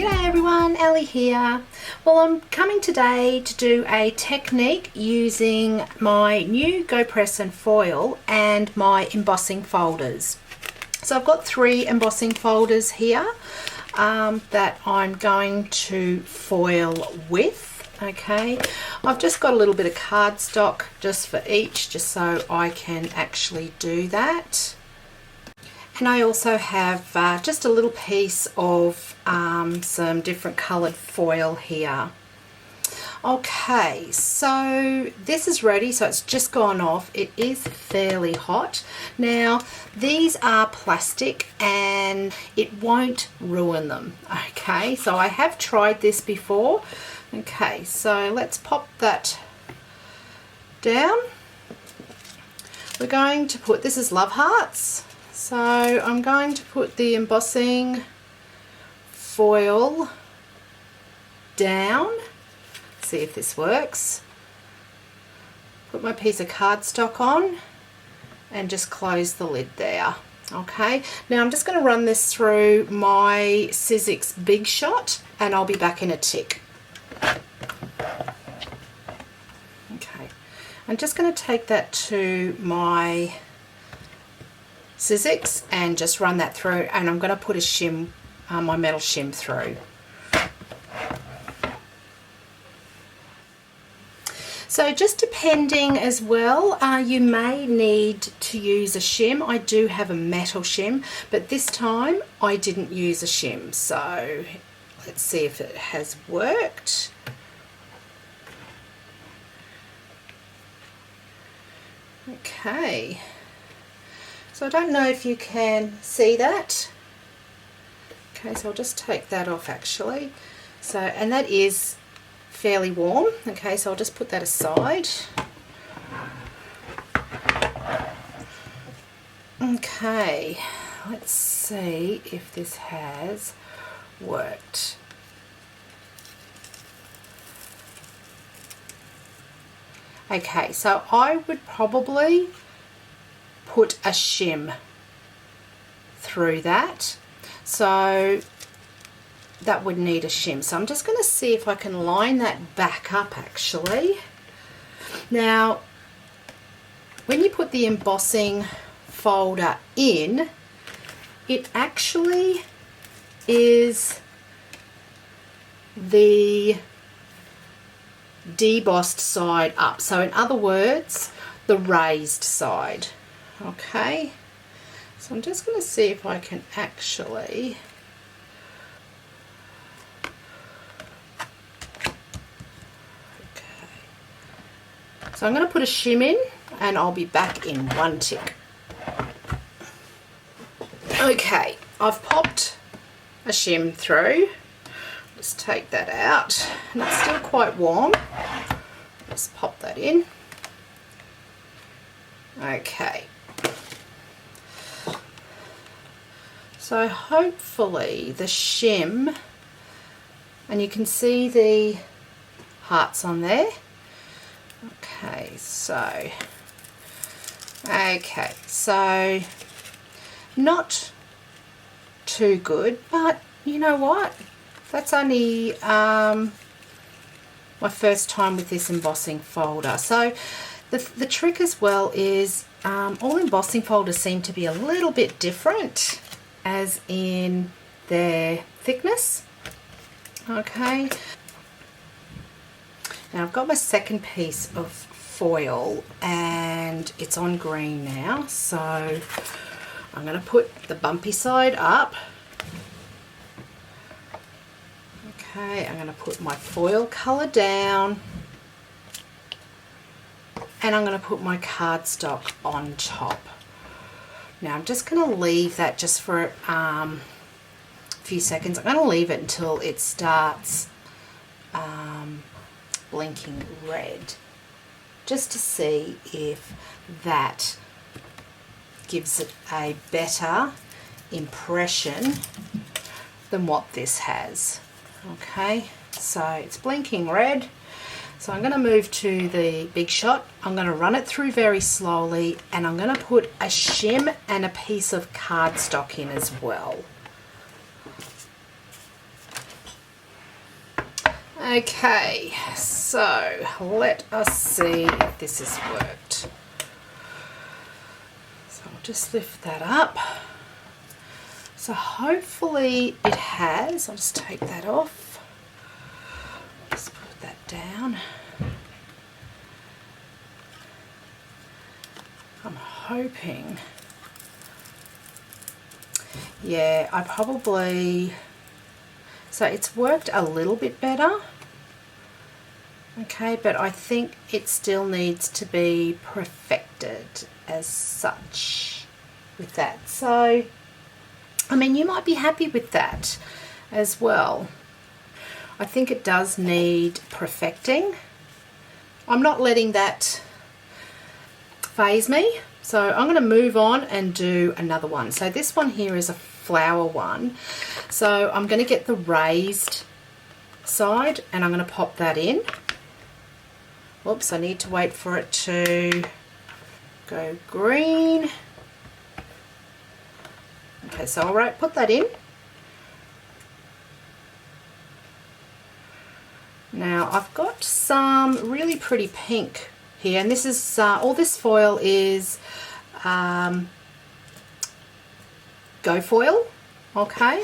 G'day everyone, Ali here. Well, I'm coming today to do a technique using my new Go Press and foil and my embossing folders. So I've got 3 embossing folders here that I'm going to foil with. Okay, I've just got a little bit of cardstock just for each, just so I can actually do that. And I also have just a little piece of some different coloured foil here. Okay, so this is ready, so it's just gone off. It is fairly hot. Now, these are plastic and it won't ruin them. Okay, so I have tried this before. Okay, so let's pop that down. We're going to put, this is love hearts. So I'm going to put the embossing foil down. See if this works. Put my piece of cardstock on and just close the lid there. Okay, now I'm just going to run this through my Sizzix Big Shot and I'll be back in a tick. Okay, I'm just going to take that to my Sizzix and just run that through, and I'm going to put a shim, my metal shim through. So just depending as well, you may need to use a shim. I do have a metal shim, but this time I didn't use a shim. So let's see if it has worked. Okay. So I don't know if you can see that. Okay, so I'll just take that off actually. So, and that is fairly warm. Okay, so I'll just put that aside. Okay, let's see if this has worked. Okay, so I would probably put a shim through that, so that would need a shim. So I'm just going to see if I can line that back up actually. Now when you put the embossing folder in, it actually is the debossed side up, so in other words the raised side. Okay, so I'm just going to see if I can actually so I'm going to put a shim in and I'll be back in one tick. Okay, I've popped a shim through. Just take that out, and it's still quite warm. Just pop that in. Okay. So hopefully the shim, and you can see the hearts on there. Okay, so not too good, but you know what? That's only my first time with this embossing folder. So the trick as well is all embossing folders seem to be a little bit different as in their thickness. Okay, now I've got my second piece of foil and it's on green now, so I'm going to put the bumpy side up. Okay, I'm going to put my foil colour down and I'm going to put my cardstock on top. Now I'm just going to leave that just for a few seconds. I'm going to leave it until it starts blinking red, just to see if that gives it a better impression than what this has. Okay, so it's blinking red. So I'm going to move to the Big Shot. I'm going to run it through very slowly and I'm going to put a shim and a piece of cardstock in as well. Okay, so let us see if this has worked. So I'll just lift that up. So hopefully it has. I'll just take that off. Just put that down. I'm hoping. Yeah, I probably... So it's worked a little bit better. Okay, but I think it still needs to be perfected as such with that. So, I mean, you might be happy with that as well. I think it does need perfecting. I'm not letting that phase me. So I'm going to move on and do another one. So this one here is a flower one. So I'm going to get the raised side and I'm going to pop that in. Whoops, I need to wait for it to go green. Okay, so I'll put that in. Now I've got some really pretty pink here, and this is all this foil is Go Foil. Okay,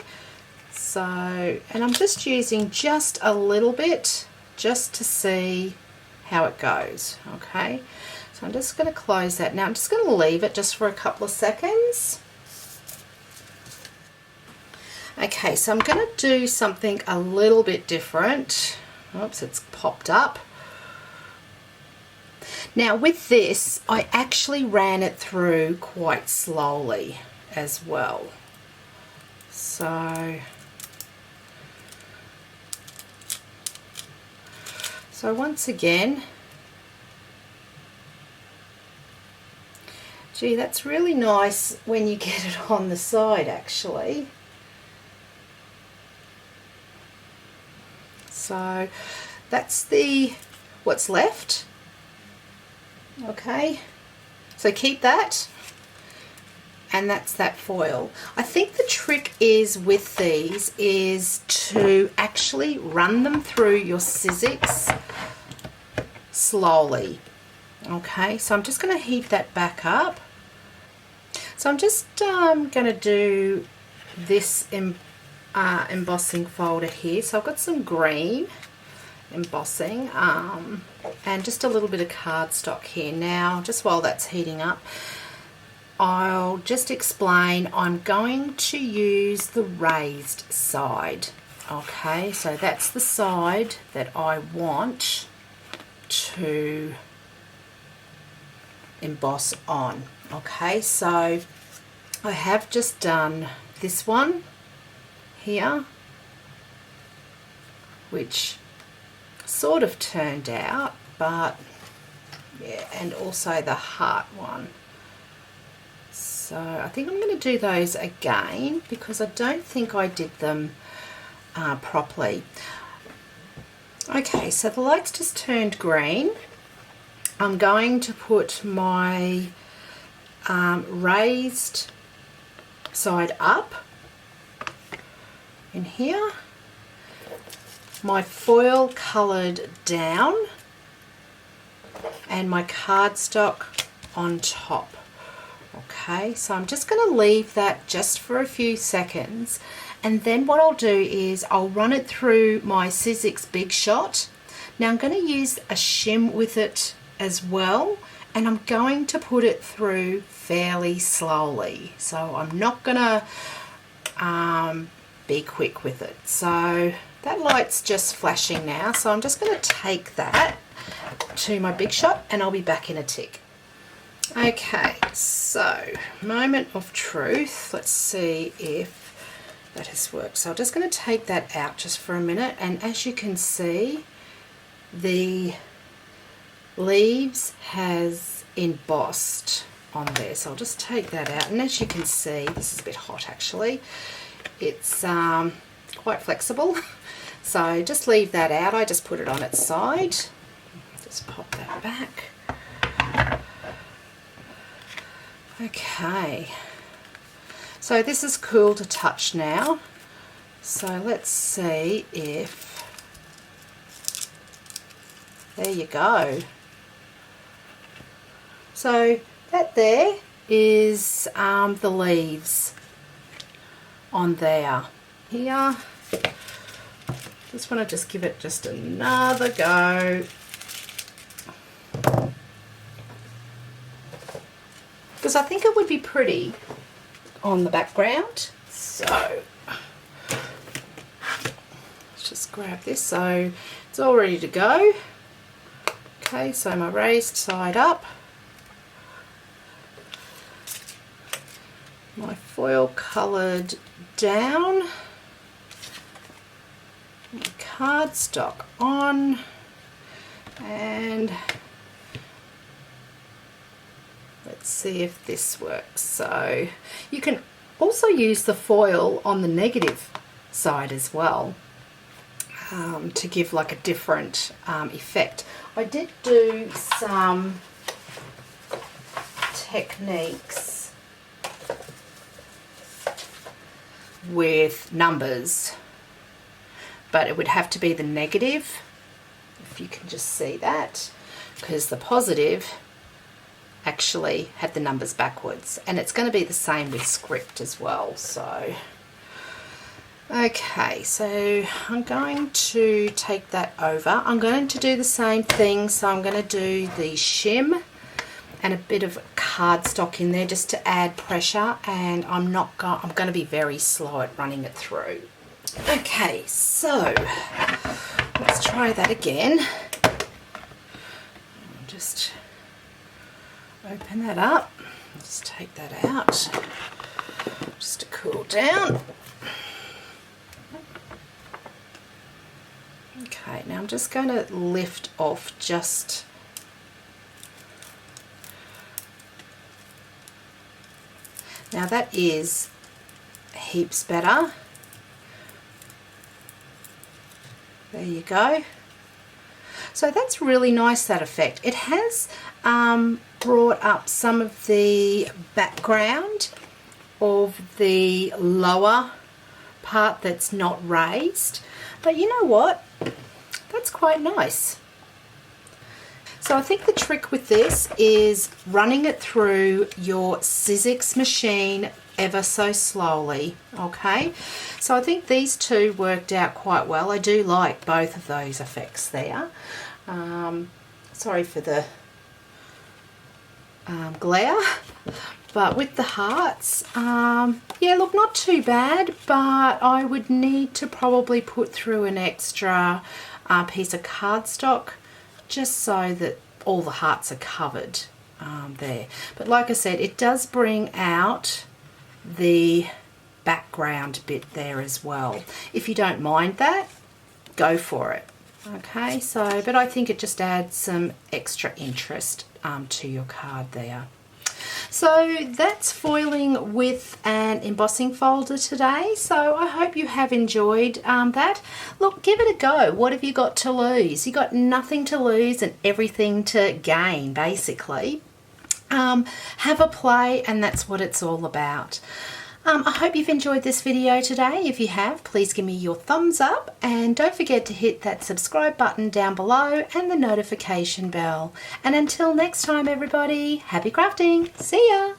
so, and I'm just using just a little bit just to see how it goes. Okay, so I'm just going to close that. Now I'm just going to leave it just for a couple of seconds. Okay, so I'm going to do something a little bit different. Oops, it's popped up. Now with this, I actually ran it through quite slowly as well. So once again, gee, that's really nice when you get it on the side actually. So that's what's left. Okay, so keep that, and that's that foil. I think the trick is with these is to actually run them through your Sizzix slowly. Okay, so I'm just going to heat that back up. So I'm just going to do this embossing folder here. So I've got some green embossing and just a little bit of cardstock here. Now just while that's heating up, I'll just explain I'm going to use the raised side. Okay, so that's the side that I want to emboss on. Okay, so I have just done this one here, which sort of turned out, but yeah, and also the heart one. So I think I'm going to do those again because I don't think I did them properly. Okay, so the light's just turned green. I'm going to put my raised side up in here, my foil coloured down, and my cardstock on top. Okay, so I'm just going to leave that just for a few seconds, and then what I'll do is I'll run it through my Sizzix Big Shot. Now I'm going to use a shim with it as well, and I'm going to put it through fairly slowly, so I'm not going to be quick with it. So that light's just flashing now, so I'm just going to take that to my Big Shot and I'll be back in a tick. Okay, so moment of truth. Let's see if that has worked. So I'm just going to take that out just for a minute, and as you can see, the leaves has embossed on there. So I'll just take that out, and as you can see, this is a bit hot actually. It's quite flexible. So just leave that out. I just put it on its side. Just pop that back. Okay, so this is cool to touch now. So let's see if There you go. So that there is the leaves on there. Here, just want to just give it just another go. Because I think it would be pretty on the background. So let's just grab this so it's all ready to go. Okay, so my raised side up. My foil coloured down. My cardstock on. And let's see if this works. So you can also use the foil on the negative side as well to give like a different effect. I did do some techniques with numbers, but it would have to be the negative, if you can just see that, because the positive actually had the numbers backwards, and it's going to be the same with script as well. So okay, so I'm going to take that over. I'm going to do the same thing, so I'm going to do the shim and a bit of cardstock in there just to add pressure, and I'm going to be very slow at running it through. Okay, so let's try that again. Just open that up. Let's take that out just to cool down. Okay, now I'm just going to lift off just now. That is heaps better. There you go. So that's really nice, that effect. It has brought up some of the background of the lower part that's not raised, but you know what? That's quite nice. So I think the trick with this is running it through your Sizzix machine ever so slowly. Okay, so I think these two worked out quite well. I do like both of those effects there. Sorry for the glare, but with the hearts, yeah, look, not too bad, but I would need to probably put through an extra piece of cardstock just so that all the hearts are covered there. But like I said, it does bring out the background bit there as well. If you don't mind that, go for it. Okay, so, but I think it just adds some extra interest to your card there. So that's foiling with an embossing folder today. So I hope you have enjoyed that. Look, give it a go. What have you got to lose? You got nothing to lose and everything to gain, basically. Have a play, and that's what it's all about. I hope you've enjoyed this video today. If you have, please give me your thumbs up, and don't forget to hit that subscribe button down below and the notification bell. And until next time, everybody, happy crafting. See ya!